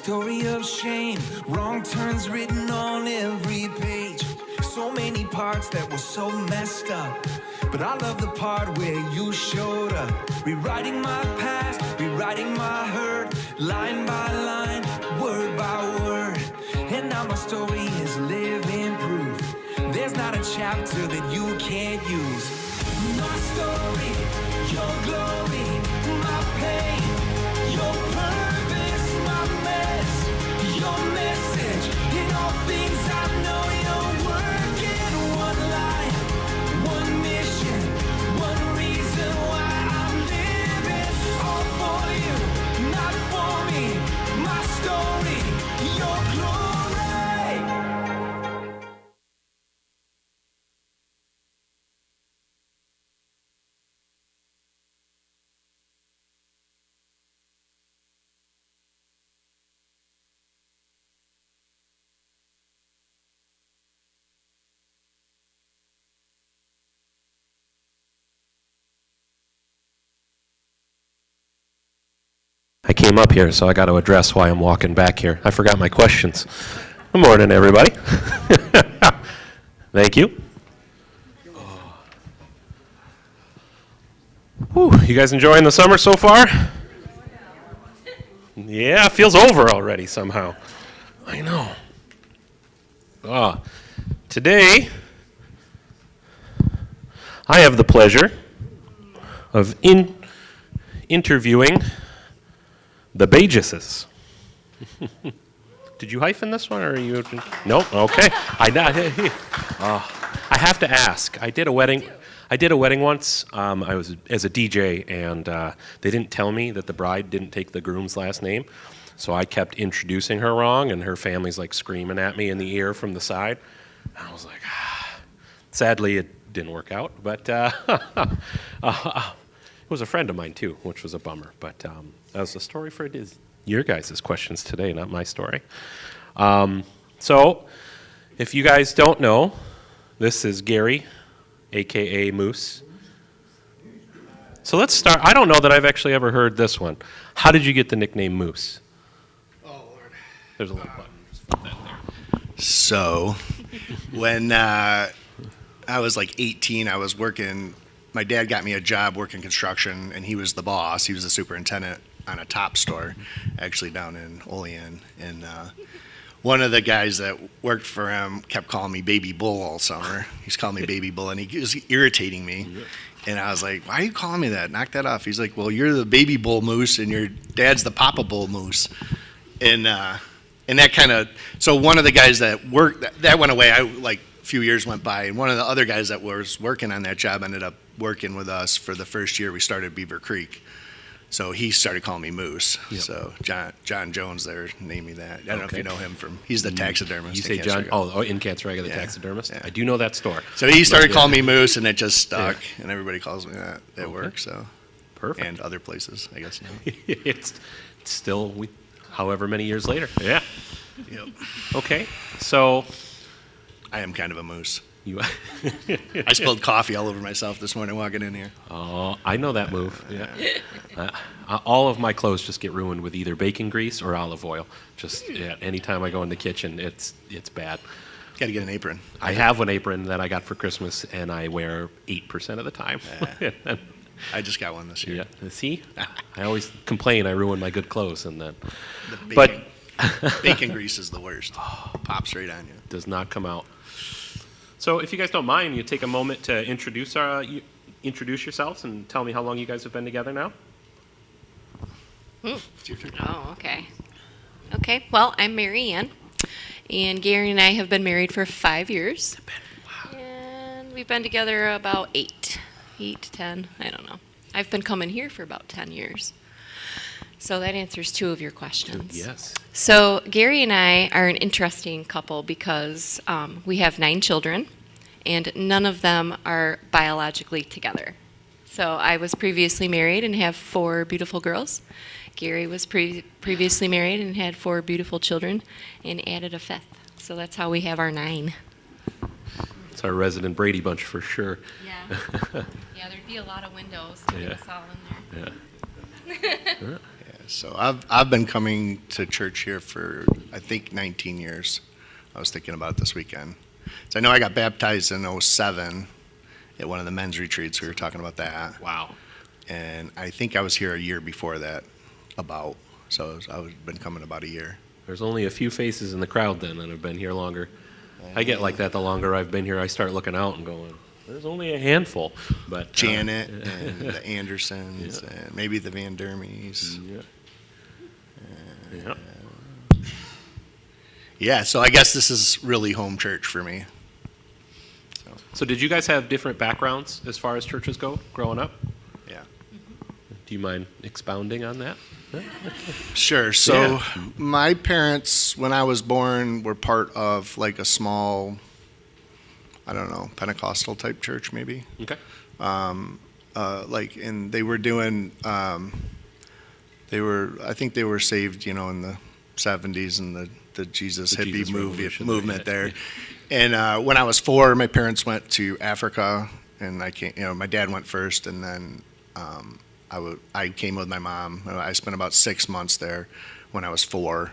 Story of shame, wrong turns written on every page. So many parts that were so messed up, but I love the part where you showed up. Rewriting my past, rewriting my hurt, line by line, word by word. And now my story is living proof. There's not a chapter that you can't use. My story, your glory, my pain, your purpose, my mess, your message. In all things I know you're working. One life, one mission, one reason why I'm living. All for you, not for me. My story, your glory. I came up here, so I got to address why I'm walking back here. I forgot my questions. Good morning, everybody. Thank you. Whew, you guys enjoying the summer so far? Yeah, it feels over already somehow. I know. Today, I have the pleasure of interviewing the Bageses. Did you hyphen this one, or are you? Nope. Okay. I have to ask. I did a wedding once. I was as a DJ, and they didn't tell me that the bride didn't take the groom's last name, so I kept introducing her wrong, and her family's like screaming at me in the ear from the side. I was like, Sadly, it didn't work out, but it was a friend of mine too, which was a bummer. But that was the story for your guys' questions today, not my story. So, if you guys don't know, this is Gary, a.k.a. Moose. So let's start. I don't know that I've actually ever heard this one. How did you get the nickname Moose? Oh, Lord. There's a little button. Just put that there. So, when I was like 18, I was working. My dad got me a job working construction, and he was the boss. He was the superintendent on a top store, actually down in Olean. And one of the guys that worked for him kept calling me Baby Bull all summer. He's calling me Baby Bull, and he was irritating me. And I was like, why are you calling me that? Knock that off. He's like, well, you're the Baby Bull Moose, and your dad's the Papa Bull Moose. And that kind of, so one of the guys that worked, that went away. A few years went by, and one of the other guys that was working on that job ended up working with us for the first year we started Beaver Creek. So he started calling me Moose. Yep. So John Jones there named me that. I don't know if you know him he's the taxidermist. You say John? In Cancerega, the taxidermist? Yeah. I do know that store. So he started calling me Moose, and it just stuck, and everybody calls me that at work. So perfect. And other places, I guess. It's still, however many years later. Yeah. Yep. Okay, so I am kind of a moose. I spilled coffee all over myself this morning walking in here. Oh, I know that move. Yeah. All of my clothes just get ruined with either bacon grease or olive oil. Just anytime I go in the kitchen, it's bad. Got to get an apron. I have an apron that I got for Christmas, and I wear 8% of the time. I just got one this year. Yeah. See, I always complain I ruin my good clothes, and then. Bacon grease is the worst. Pops right on you. Does not come out. So if you guys don't mind, you take a moment to introduce yourselves and tell me how long you guys have been together now. It's your turn. Oh, okay. Okay, well, I'm Mary Ann, and Gary and I have been married for 5 years. Wow. And we've been together about 8 to 10, I don't know. I've been coming here for about 10 years. So that answers two of your questions. Yes. So Gary and I are an interesting couple because we have 9 children, and none of them are biologically together. So I was previously married and have 4 beautiful girls. Gary was previously married and had 4 beautiful children and added a 5th. So that's how we have our 9. It's our resident Brady Bunch for sure. Yeah. Yeah, there'd be a lot of windows to get us all in there. Yeah. So I've been coming to church here for, I think, 19 years. I was thinking about it this weekend. So I know I got baptized in '07 at one of the men's retreats. We were talking about that. Wow. And I think I was here a year before that, about. So I've been coming about a year. There's only a few faces in the crowd then that have been here longer. I get like that the longer I've been here. I start looking out and going, there's only a handful. But Janet and the Andersons and maybe the Van Dermies. Yeah. Yeah. Yeah, so I guess this is really home church for me. So did you guys have different backgrounds as far as churches go growing up? Yeah. Do you mind expounding on that? Sure. So my parents, when I was born, were part of like a small, I don't know, Pentecostal type church maybe. Okay. And they were doing, I think they were saved, in the 70s and the Jesus The hippie Jesus Revolution, movement yeah. there. And when I was 4, my parents went to Africa, and I came, my dad went first, and then I came with my mom. I spent about 6 months there when I was 4.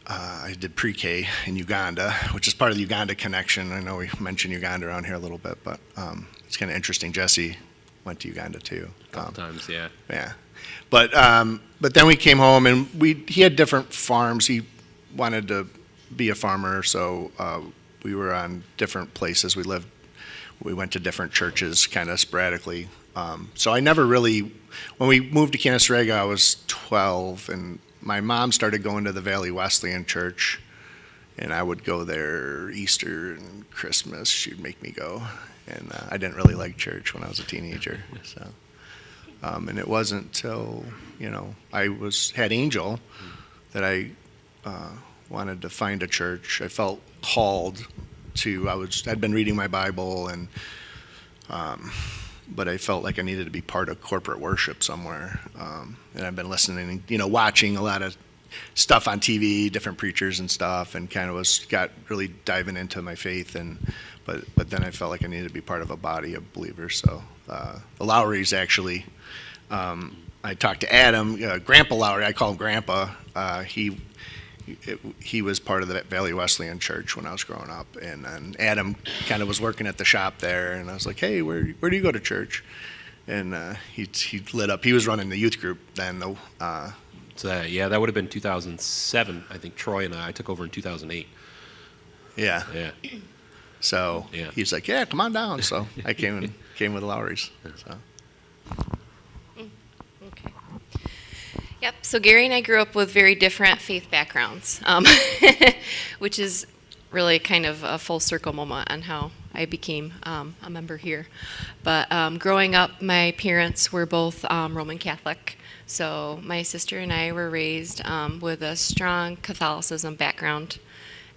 I did pre-K in Uganda, which is part of the Uganda connection. I know we mentioned Uganda around here a little bit, but it's kind of interesting. Jesse went to Uganda too. A couple times, yeah. Yeah, but then we came home and he had different farms. He wanted to be a farmer, so we were on different places. We went to different churches kind of sporadically. So I never really, when we moved to Canasarega, I was 12, and my mom started going to the Valley Wesleyan Church, and I would go there Easter and Christmas. She'd make me go, and I didn't really like church when I was a teenager. So, and it wasn't until I had Angel that I wanted to find a church. I felt called to. I'd been reading my Bible and. But I felt like I needed to be part of corporate worship somewhere. And I've been listening, watching a lot of stuff on TV, different preachers and stuff, and kind of got really diving into my faith. But then I felt like I needed to be part of a body of believers. So the Lowrys actually, I talked to Adam, Grandpa Lowry. I call him Grandpa. He was part of the Valley Wesleyan Church when I was growing up, and then Adam kind of was working at the shop there, and I was like, "Hey, where do you go to church?" And he lit up. He was running the youth group then, though. So that would have been 2007. I think Troy and I took over in 2008. Yeah. Yeah. So Yeah. he's like, "Yeah, come on down." So I came with the Lowrys. So. Okay. Yep. So Gary and I grew up with very different faith backgrounds, which is really kind of a full circle moment on how I became a member here. But growing up, my parents were both Roman Catholic. So my sister and I were raised with a strong Catholicism background,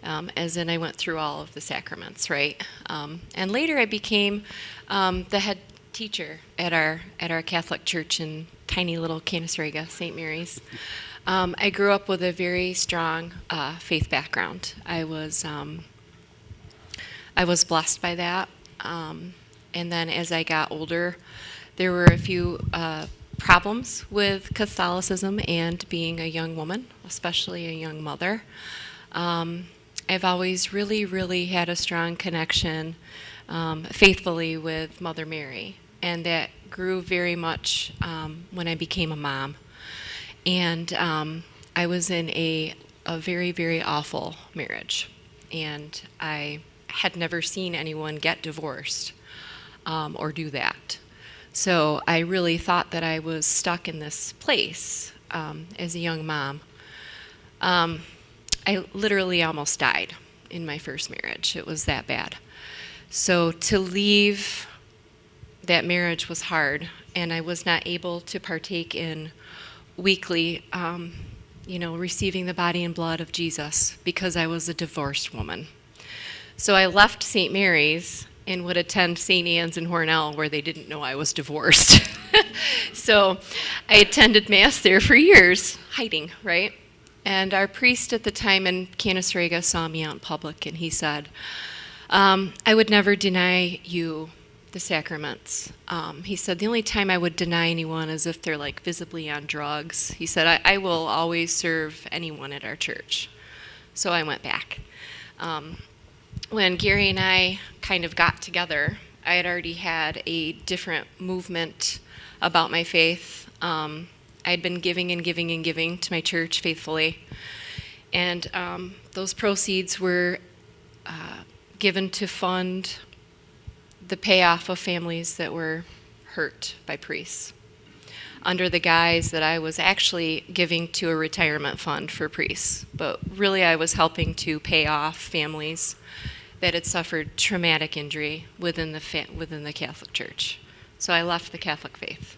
as in I went through all of the sacraments, right? And later I became the head teacher at our Catholic church in tiny little Canasarega, St. Mary's. I grew up with a very strong faith background. I was blessed by that. And then as I got older, there were a few problems with Catholicism and being a young woman, especially a young mother. I've always really, really had a strong connection faithfully with Mother Mary, and that grew very much when I became a mom. And I was in a very, very awful marriage, and I had never seen anyone get divorced or do that. So I really thought that I was stuck in this place as a young mom. I literally almost died in my first marriage. It was that bad. So to leave that marriage was hard, and I was not able to partake in weekly, receiving the body and blood of Jesus because I was a divorced woman. So I left St. Mary's and would attend St. Anne's in Hornell where they didn't know I was divorced. So I attended Mass there for years, hiding, right? And our priest at the time in Canasrega saw me out in public, and he said, I would never deny you the sacraments. He said, the only time I would deny anyone is if they're like visibly on drugs. He said, I will always serve anyone at our church. So I went back. When Gary and I kind of got together, I had already had a different movement about my faith. I had been giving and giving and giving to my church faithfully. And those proceeds were given to fund the payoff of families that were hurt by priests, under the guise that I was actually giving to a retirement fund for priests. But really I was helping to pay off families that had suffered traumatic injury within the Catholic Church. So I left the Catholic faith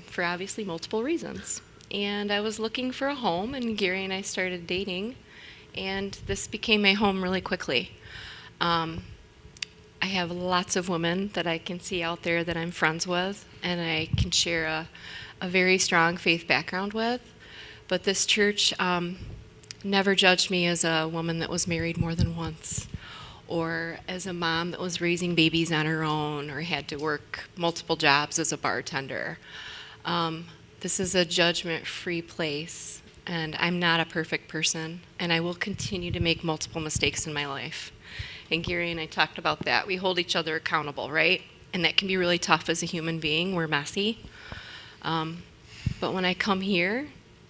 for obviously multiple reasons. And I was looking for a home, and Gary and I started dating, and this became my home really quickly. I have lots of women that I can see out there that I'm friends with, and I can share a very strong faith background with. But this church never judged me as a woman that was married more than once, or as a mom that was raising babies on her own, or had to work multiple jobs as a bartender. This is a judgment-free place, and I'm not a perfect person, and I will continue to make multiple mistakes in my life. And Gary and I talked about that. We hold each other accountable, right? And that can be really tough as a human being. We're messy. But when I come here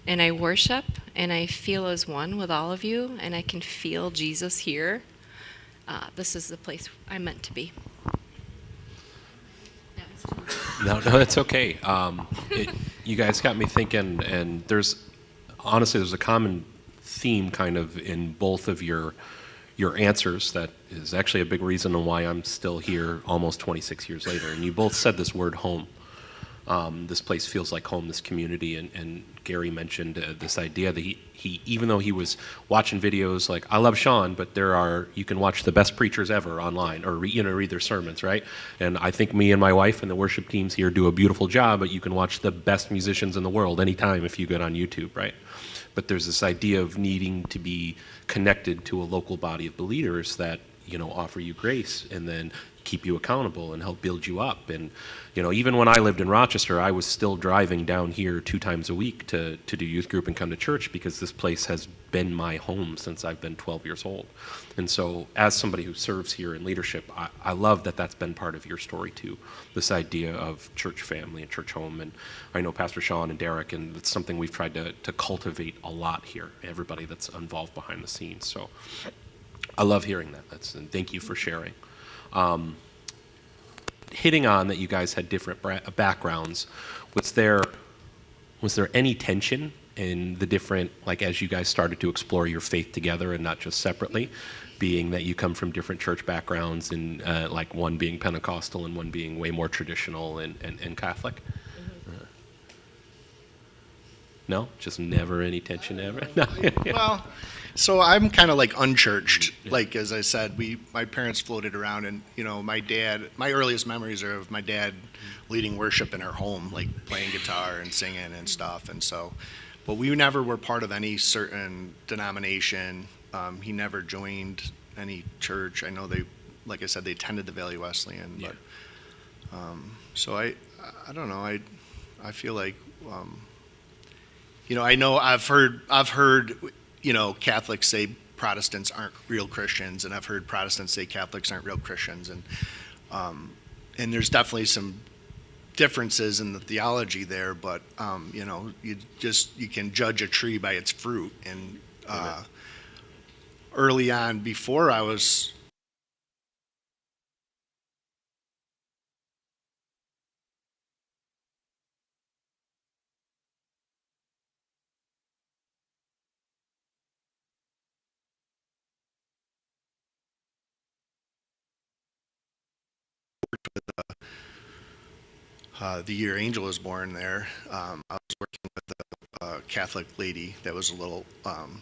and I worship and I feel as one with all of you, and I can feel Jesus here, this is the place I'm meant to be. No, that's okay. You guys got me thinking, and there's a common theme kind of in both of your answers that is actually a big reason on why I'm still here almost 26 years later. And you both said this word home. This place feels like home, this community. And Gary mentioned this idea that he, even though he was watching videos like, I love Sean, but you can watch the best preachers ever online or read their sermons, right? And I think me and my wife and the worship teams here do a beautiful job, but you can watch the best musicians in the world anytime if you get on YouTube, right? But there's this idea of needing to be connected to a local body of believers that, offer you grace and then keep you accountable and help build you up. And, even when I lived in Rochester, I was still driving down here 2 times a week to do youth group and come to church because this place has been my home since I've been 12 years old. And so as somebody who serves here in leadership, I love that that's been part of your story too, this idea of church family and church home. And I know Pastor Sean and Derek, and it's something we've tried to cultivate a lot here, everybody that's involved behind the scenes. So I love hearing that. And thank you for sharing. Hitting on that you guys had different backgrounds, was there any tension in the different, like as you guys started to explore your faith together and not just separately, being that you come from different church backgrounds and like one being Pentecostal and one being way more traditional and Catholic? No? Just never any tension ever? No. Well, so I'm kind of like unchurched. Like, as I said, my parents floated around, and, my earliest memories are of my dad leading worship in our home, like playing guitar and singing and stuff. And so, but we never were part of any certain denomination. He never joined any church. I know like I said, they attended the Valley Wesleyan, but, so I don't know. I feel like, I know I've heard, Catholics say Protestants aren't real Christians, and I've heard Protestants say Catholics aren't real Christians, and there's definitely some differences in the theology there, but you can judge a tree by its fruit. And early on, before I was the year Angel was born there, I was working with a Catholic lady that was a little,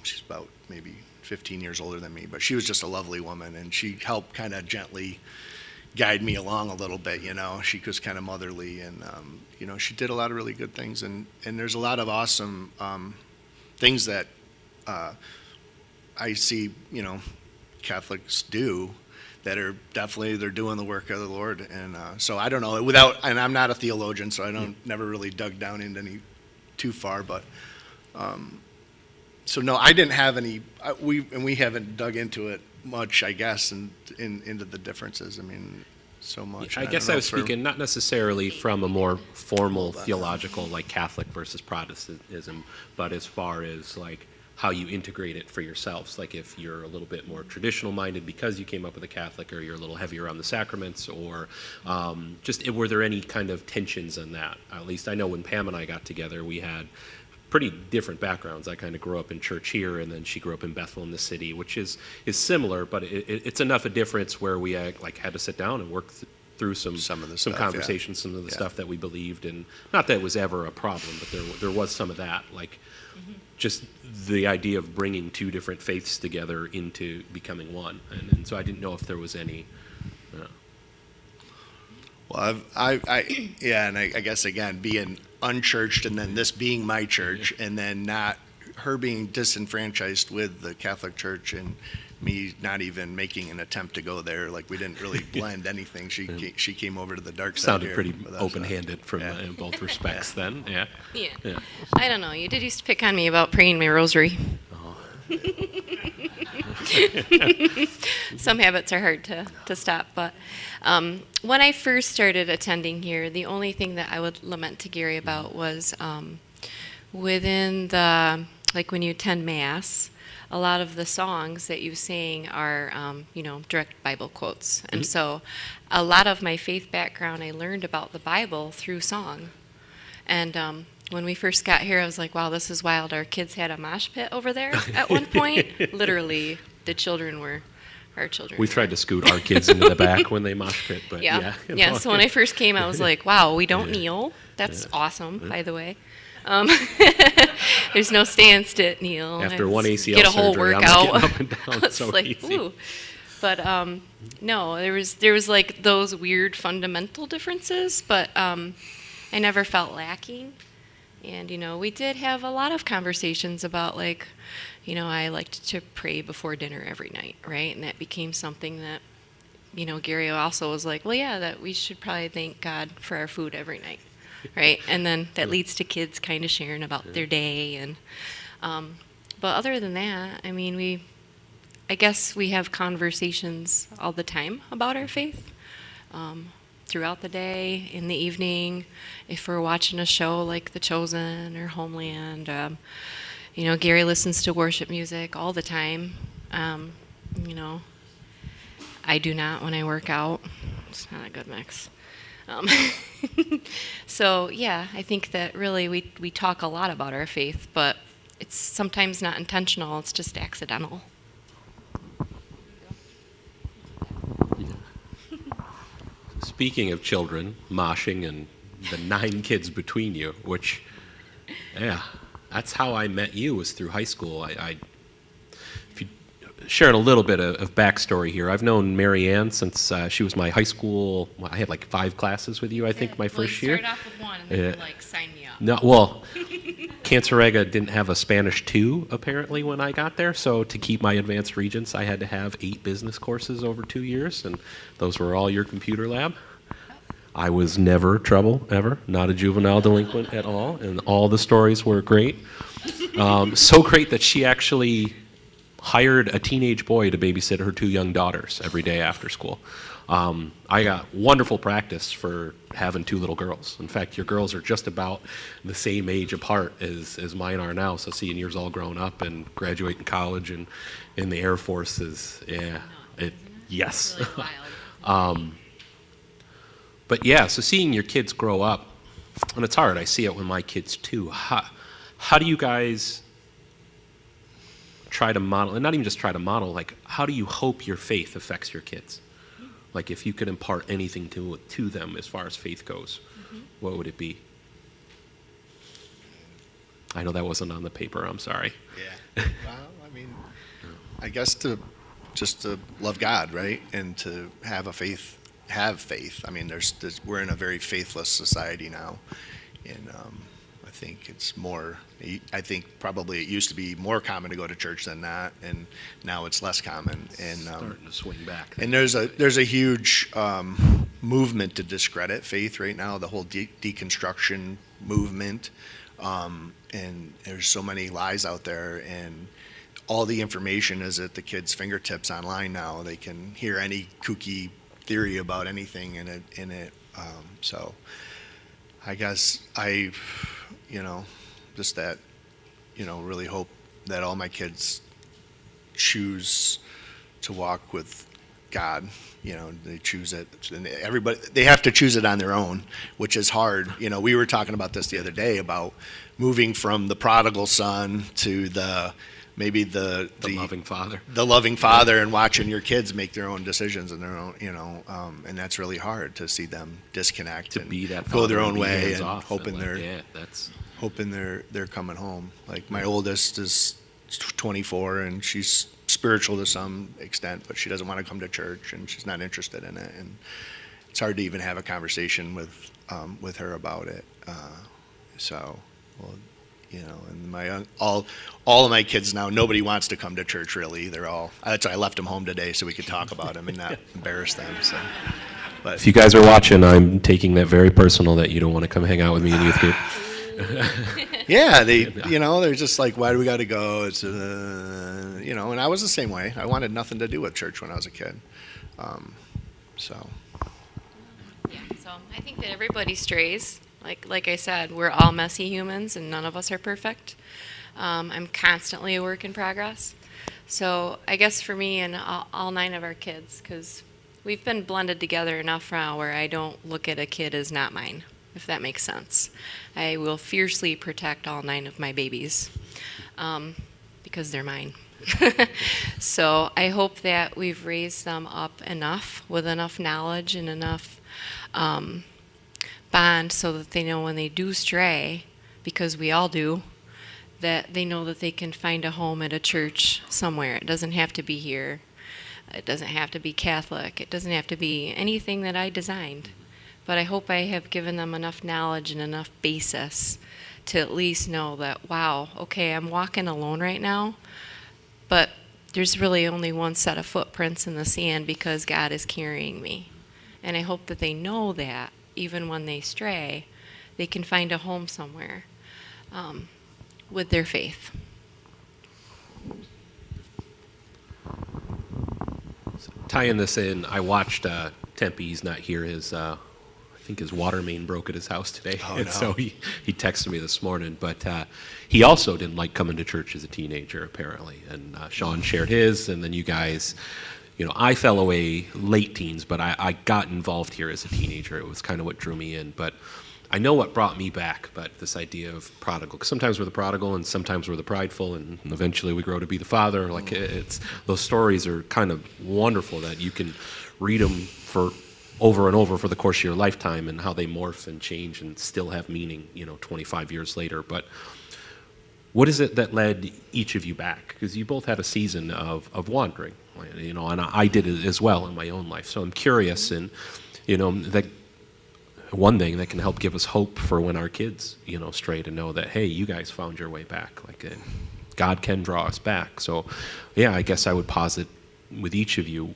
she's about maybe 15 years older than me, but she was just a lovely woman, and she helped kind of gently guide me along a little bit, you know. She was kind of motherly, and, you know, she did a lot of really good things, and there's a lot of awesome things that I see, you know, Catholics do that are definitely, they're doing the work of the Lord. And so I don't know, and I'm not a theologian, so I never really dug down into any too far, but so no, I didn't have any, we haven't dug into it much, I guess, into the differences. I mean, so much. I guess I was speaking not necessarily from a more formal theological, like Catholic versus Protestantism, but as far as like how you integrate it for yourselves. Like if you're a little bit more traditional minded because you came up with a Catholic, or you're a little heavier on the sacraments, or were there any kind of tensions in that? At least I know when Pam and I got together, we had pretty different backgrounds. I kind of grew up in church here, and then she grew up in Bethel in the city, which is similar, but it's enough a difference where we like had to sit down and work through some conversations, some of the stuff that we believed, and not that it was ever a problem, but there was some of that, like just the idea of bringing two different faiths together into becoming one, and so I didn't know if there was any. Well, and I guess again, being unchurched, and then this being my church, and then not her being disenfranchised with the Catholic Church, and me not even making an attempt to go there. Like, we didn't really blend anything. She came over to the dark side. Sounded pretty open-handed in both respects. Then, yeah. I don't know. You did used to pick on me about praying my rosary. Some habits are hard to stop, but when I first started attending here, the only thing that I would lament to Gary about was within the, like when you attend Mass, a lot of the songs that you sing are, direct Bible quotes. And so a lot of my faith background, I learned about the Bible through song. And when we first got here, I was like, wow, this is wild. Our kids had a mosh pit over there at one point. Literally, the children were our children. We tried to scoot our kids into the back when they mosh pit, but yeah. So when I first came, I was like, wow, we don't kneel. That's awesome, by the way. There's no stand, sit, kneel. After one ACL get a whole surgery, workout. I'm up and down. It's so like, easy. ooh. But no, there was like those weird fundamental differences, but I never felt lacking. And we did have a lot of conversations about like, I liked to pray before dinner every night, right? And that became something that, Gary also was like, well, yeah, that we should probably thank God for our food every night. Right, and then that leads to kids kind of sharing about their day, and but other than that, I mean, I guess we have conversations all the time about our faith, throughout the day, in the evening, if we're watching a show like The Chosen or Homeland. Gary listens to worship music all the time. I do not when I work out. It's not a good mix. So yeah, I think that really we talk a lot about our faith, but it's sometimes not intentional, it's just accidental. Speaking of children, moshing, and the 9 kids between you, which, yeah, that's how I met you, was through high school. If you sharing a little bit of backstory here. I've known Mary Ann since she was my high school. Well, I had like 5 classes with you, I think, my first year. You started off with one, and then you were like, sign me up. No, well, Cancerega didn't have a Spanish 2, apparently, when I got there. So to keep my advanced regents, I had to have 8 business courses over 2 years, and those were all your computer lab. I was never trouble, ever. Not a juvenile delinquent at all, and all the stories were great. So great that she actually hired a teenage boy to babysit her 2 young daughters every day after school. I got wonderful practice for having 2 little girls. In fact, your girls are just about the same age apart as mine are now. So seeing yours all grown up and graduating college and in the Air Force is, yes. Really wild. But yeah, so seeing your kids grow up, and it's hard. I see it with my kids too. How do you guys try to model, and not even just try to model, like how do you hope your faith affects your kids? Like if you could impart anything to them as far as faith goes. what would it be? I know that wasn't on the paper. I'm sorry. Yeah. Well, I mean, I guess just to love God, right, and to have faith. I mean, we're in a very faithless society now, and I think it's more. I think probably it used to be more common to go to church than not, and now it's less common. And Starting to swing back. and there's a huge movement to discredit faith right now. The whole deconstruction movement, and there's so many lies out there, and all the information is at the kids' fingertips online now. They can hear any kooky theory about anything in it. So I guess just that, really hope that all my kids choose to walk with God. They choose it, and they have to choose it on their own, which is hard. We were talking about this the other day about moving from the prodigal son to maybe the loving father. The loving father, and watching your kids make their own decisions and their own, and that's really hard to see them disconnect To and be that go their father own be way, hands and off hoping they're coming home. Like my oldest is 24, and she's spiritual to some extent, but she doesn't want to come to church, and she's not interested in it, and it's hard to even have a conversation with her about it. And all of my kids now, nobody wants to come to church really. That's why I left them home today so we could talk about them and not embarrass them. So, but If you guys are watching, I'm taking that very personal that you don't want to come hang out with me in youth group. yeah, they're just like, why do we got to go? It's and I was the same way. I wanted nothing to do with church when I was a kid. So I think that everybody strays. Like I said, we're all messy humans, and none of us are perfect. I'm constantly a work in progress. So I guess for me and all 9 of our kids, because we've been blended together enough now where I don't look at a kid as not mine, if that makes sense. I will fiercely protect all 9 of my babies because they're mine. So I hope that we've raised them up enough with enough knowledge and enough bond so that they know when they do stray, because we all do, that they know that they can find a home at a church somewhere. It doesn't have to be here. It doesn't have to be Catholic. It doesn't have to be anything that I designed. But I hope I have given them enough knowledge and enough basis to at least know that, wow, okay, I'm walking alone right now, but there's really only one set of footprints in the sand because God is carrying me. And I hope that they know that even when they stray, they can find a home somewhere with their faith. Tying this in, I watched Tempe. He's not here. I think his water main broke at his house today, and so he texted me this morning. But he also didn't like coming to church as a teenager, apparently. And Sean shared his, and then you guys. I fell away late teens, but I got involved here as a teenager. It was kind of what drew me in. But I know what brought me back, but this idea of prodigal. Because sometimes we're the prodigal, and sometimes we're the prideful, and eventually we grow to be the father. Like those stories are kind of wonderful that you can read them for over and over for the course of your lifetime, and how they morph and change and still have meaning, 25 years later. But what is it that led each of you back? Because you both had a season of wandering, and I did it as well in my own life. So I'm curious, and that one thing that can help give us hope for when our kids, stray, to know that, hey, you guys found your way back. God can draw us back. So, yeah, I guess I would posit with each of you,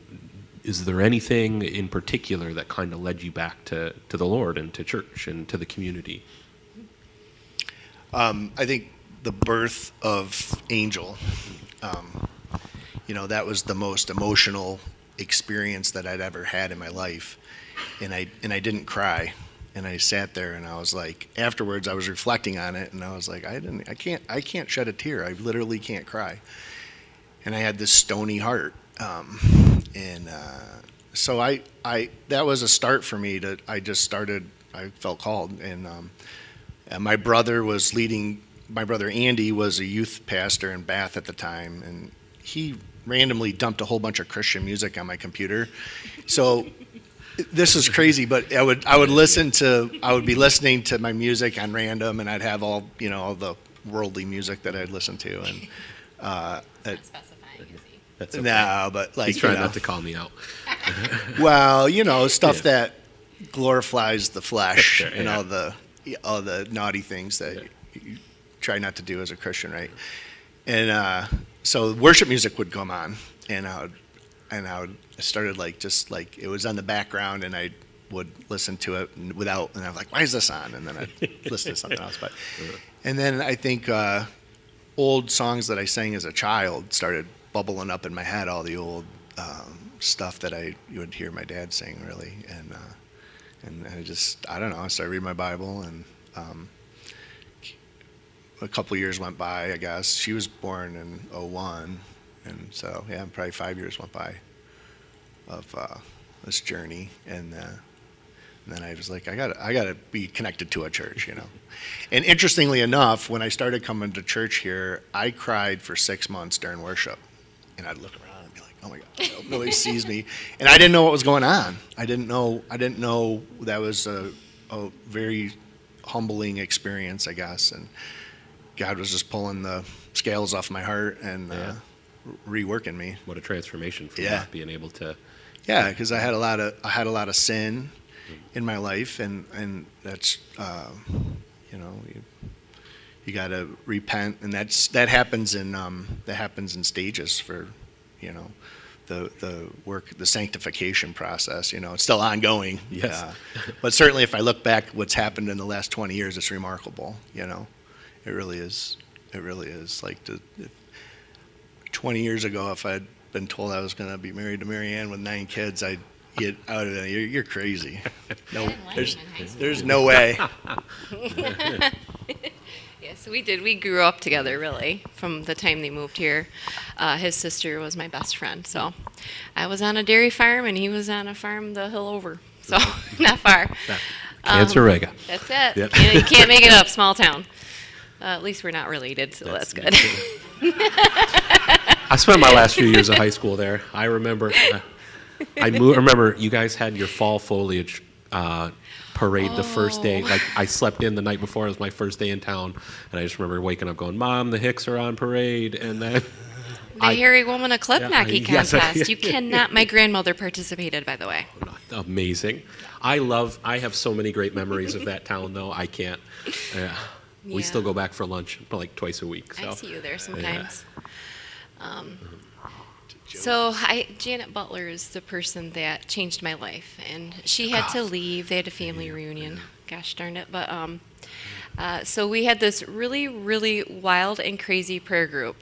is there anything in particular that kind of led you back to the Lord and to church and to the community? I think the birth of Angel, that was the most emotional experience that I'd ever had in my life, and I didn't cry, and I sat there, and I was like, afterwards I was reflecting on it, and I was like, I can't shed a tear. I literally can't cry, and I had this stony heart, so I that was a start for me. I felt called, and my brother Andy was a youth pastor in Bath at the time, and he randomly dumped a whole bunch of Christian music on my computer. So this is crazy, but I would be listening to my music on random, and I'd have all all the worldly music that I'd listen to, and That's okay. no, but like He's trying not to call me out. well, stuff that glorifies the flesh Sure, and yeah. all the naughty things that you try not to do as a Christian, right? And so worship music would come on, and I started just like it was on the background, and I would listen to it and I'm like, why is this on? And then I'd listen to something else. But and then I think old songs that I sang as a child started bubbling up in my head, all the old stuff that you would hear my dad sing, really, and I don't know, I started reading my Bible, and a couple years went by, I guess. She was born in '01, and so yeah, probably 5 years went by of this journey, and then I was like, I gotta be connected to a church, And interestingly enough, when I started coming to church here, I cried for 6 months during worship, and I'd look around and be like, oh my God, I hope nobody sees me, and I didn't know what was going on. I didn't know that was a very humbling experience, I guess, and God was just pulling the scales off my heart and reworking me. What a transformation from Yeah. not being able to. Yeah, because I had a lot of sin in my life, and that's you got to repent, and that happens in stages for the work, the sanctification process. It's still ongoing. Yes. But certainly, if I look back, what's happened in the last 20 years, it's remarkable. It really is. It really is. Like 20 years ago, if I'd been told I was going to be married to Mary Ann with 9 kids, I'd get out of it. You're crazy. No, there's no way. Yes, we did. We grew up together, really, from the time they moved here. His sister was my best friend. So I was on a dairy farm, and he was on a farm the hill over. So not far. Cancerega. That's it. Yep. You can't make it up, small town. At least we're not related, so that's good. I spent my last few years of high school there. I remember. Remember you guys had your fall foliage parade the first day. Like I slept in the night before. It was my first day in town, and I just remember waking up going, "Mom, the Hicks are on parade," and then. The Hairy Woman of Klipnaki yes, contest. You cannot. My grandmother participated, by the way. Amazing. I have so many great memories of that town, though. I can't. We still go back for lunch like twice a week. So. I see you there sometimes. Janet Butler is the person that changed my life, and she had to leave. They had a family reunion. Gosh darn it! But so we had this really, really wild and crazy prayer group.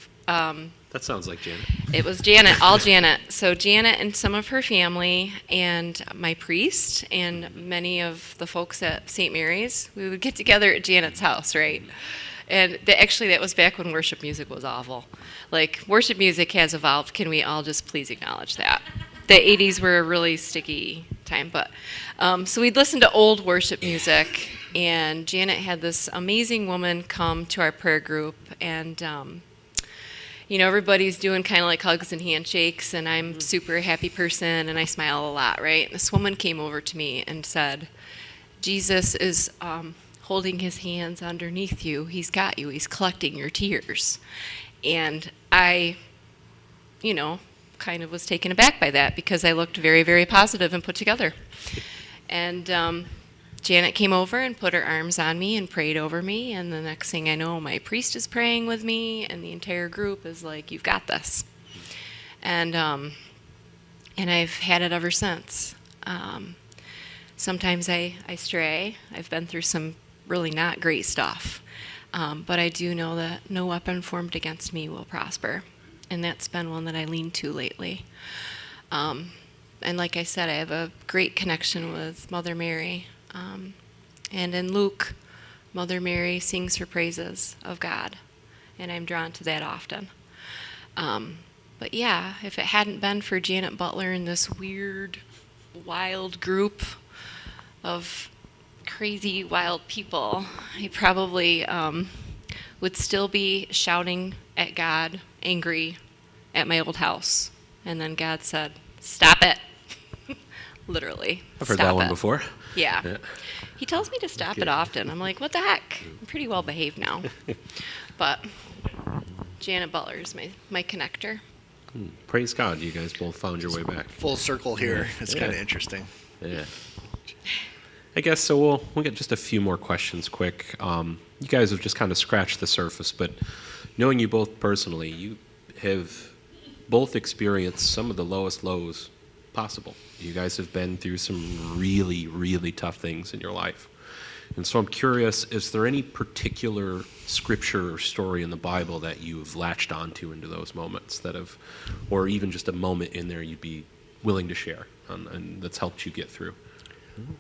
That sounds like Janet. It was Janet, all Janet. So Janet and some of her family and my priest and many of the folks at St. Mary's, we would get together at Janet's house, right? And that was back when worship music was awful. Like, worship music has evolved. Can we all just please acknowledge that? The 80s were a really sticky time. But so we'd listen to old worship music, and Janet had this amazing woman come to our prayer group, and everybody's doing kind of like hugs and handshakes, and I'm a super happy person, and I smile a lot, right? And this woman came over to me and said, Jesus is holding his hands underneath you. He's got you. He's collecting your tears. And I, kind of was taken aback by that because I looked very, very positive and put together. And Janet came over and put her arms on me and prayed over me, and the next thing I know, my priest is praying with me, and the entire group is like, "You've got this." And I've had it ever since. Sometimes I stray. I've been through some really not great stuff, but I do know that no weapon formed against me will prosper, and that's been one that I lean to lately. And like I said, I have a great connection with Mother Mary. And in Luke, Mother Mary sings her praises of God, and I'm drawn to that often. But yeah, if it hadn't been for Janet Butler and this weird, wild group of crazy, wild people, I probably would still be shouting at God, angry at my old house. And then God said, "Stop it. literally. I've heard stop that one it. before. Yeah. Yeah. He tells me to stop it often. I'm like, what the heck? I'm pretty well behaved now. But Janet Butler is my connector. Praise God, you guys both found your way back. Full circle here. It's Yeah. kind of interesting. Yeah. I guess so. We'll get just a few more questions quick. You guys have just kind of scratched the surface, but knowing you both personally, you have both experienced some of the lowest lows possible. You guys have been through some really, really tough things in your life. And so I'm curious, is there any particular scripture or story in the Bible that you've latched onto into those moments that have, or even just a moment in there you'd be willing to share and that's helped you get through?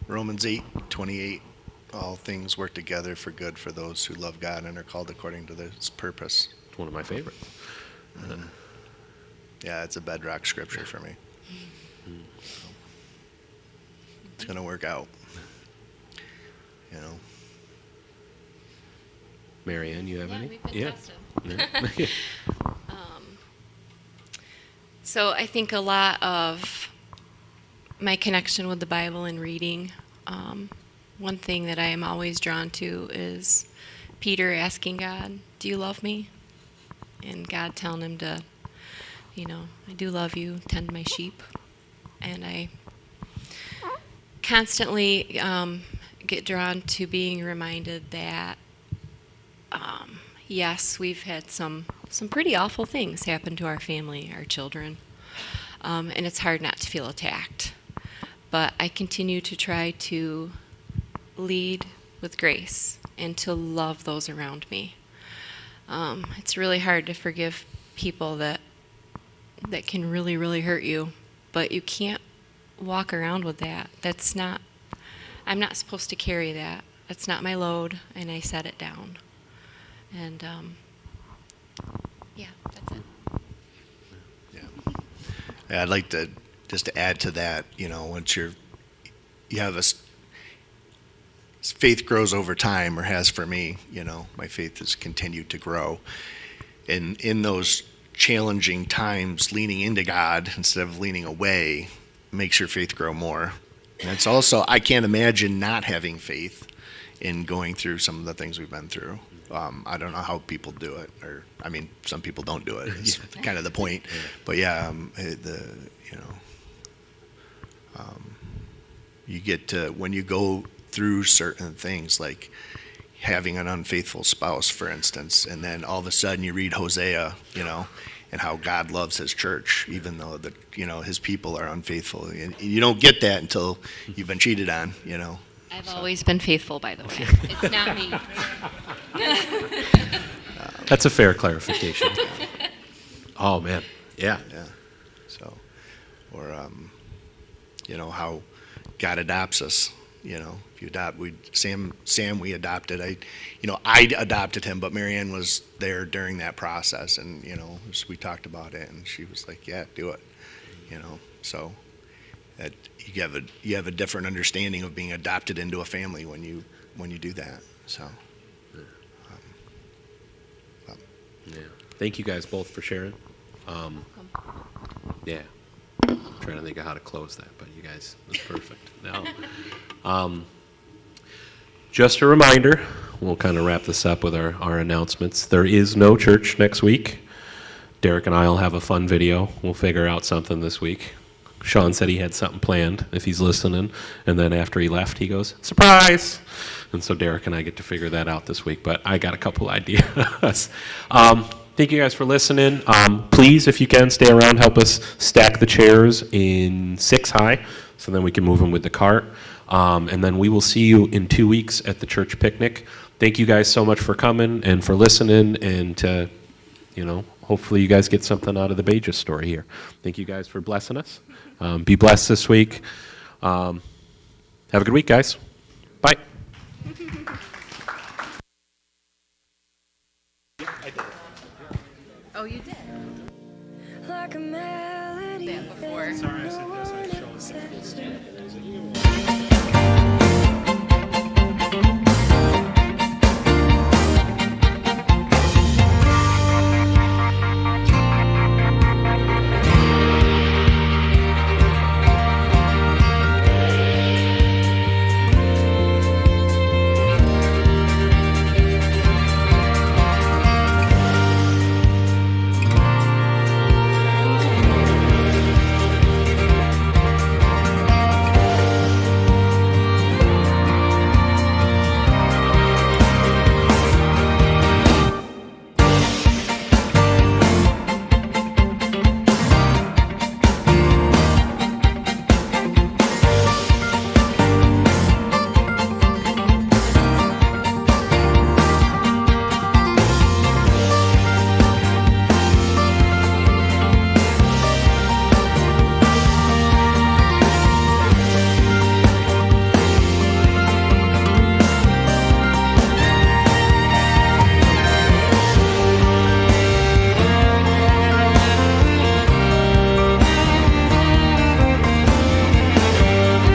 Romans 8:28. All things work together for good for those who love God and are called according to His purpose. It's one of my favorites. Yeah, it's a bedrock scripture for me. It's going to work out. You know. Marianne, you have any? we've been tested. Yeah. So I think a lot of my connection with the Bible and reading, one thing that I am always drawn to is Peter asking God, do you love me? And God telling him to, I do love you, tend my sheep. And I constantly get drawn to being reminded that, yes, we've had some pretty awful things happen to our family, our children, and it's hard not to feel attacked. But I continue to try to lead with grace and to love those around me. It's really hard to forgive people that can really, really hurt you, but you can't walk around with that. I'm not supposed to carry that. That's not my load, and I set it down. And yeah, that's it. Yeah, I'd like to just to add to that, once you have faith grows over time, or has for me, my faith has continued to grow. And in those challenging times, leaning into God instead of leaning away makes your faith grow more. And it's also, I can't imagine not having faith in going through some of the things we've been through. I don't know how people do it, some people don't do it. It's kind of the point. But yeah, you get to, when you go through certain things, like having an unfaithful spouse, for instance, and then all of a sudden you read Hosea, and how God loves His church, even though His people are unfaithful. And you don't get that until you've been cheated on, I've always been faithful, by the way. It's not me. That's a fair clarification. Oh, man. Yeah. Yeah. So, or how God adopts us. If you adopt, Sam, we adopted. I adopted him, but Marianne was there during that process, and we talked about it, and she was like, "Yeah, do it." So that you have a different understanding of being adopted into a family when you do that. So. Yeah. Thank you guys both for sharing. Yeah. I'm trying to think of how to close that, but you guys, that's perfect. Now, just a reminder, we'll kind of wrap this up with our announcements. There is no church next week. Derek and I will have a fun video. We'll figure out something this week. Sean said he had something planned, if he's listening, and then after he left, he goes, surprise! And so Derek and I get to figure that out this week, but I got a couple ideas. Thank you guys for listening. Please, if you can, stay around, help us stack the chairs in 6 high, so then we can move them with the cart. And then we will see you in 2 weeks at the church picnic. Thank you guys so much for coming and for listening, and to, hopefully you guys get something out of the Bages story here. Thank you guys for blessing us. Be blessed this week. Have a good week, guys. Bye. Oh, you did? Like a melody That before. Sorry, I said this. I was showing some full stand.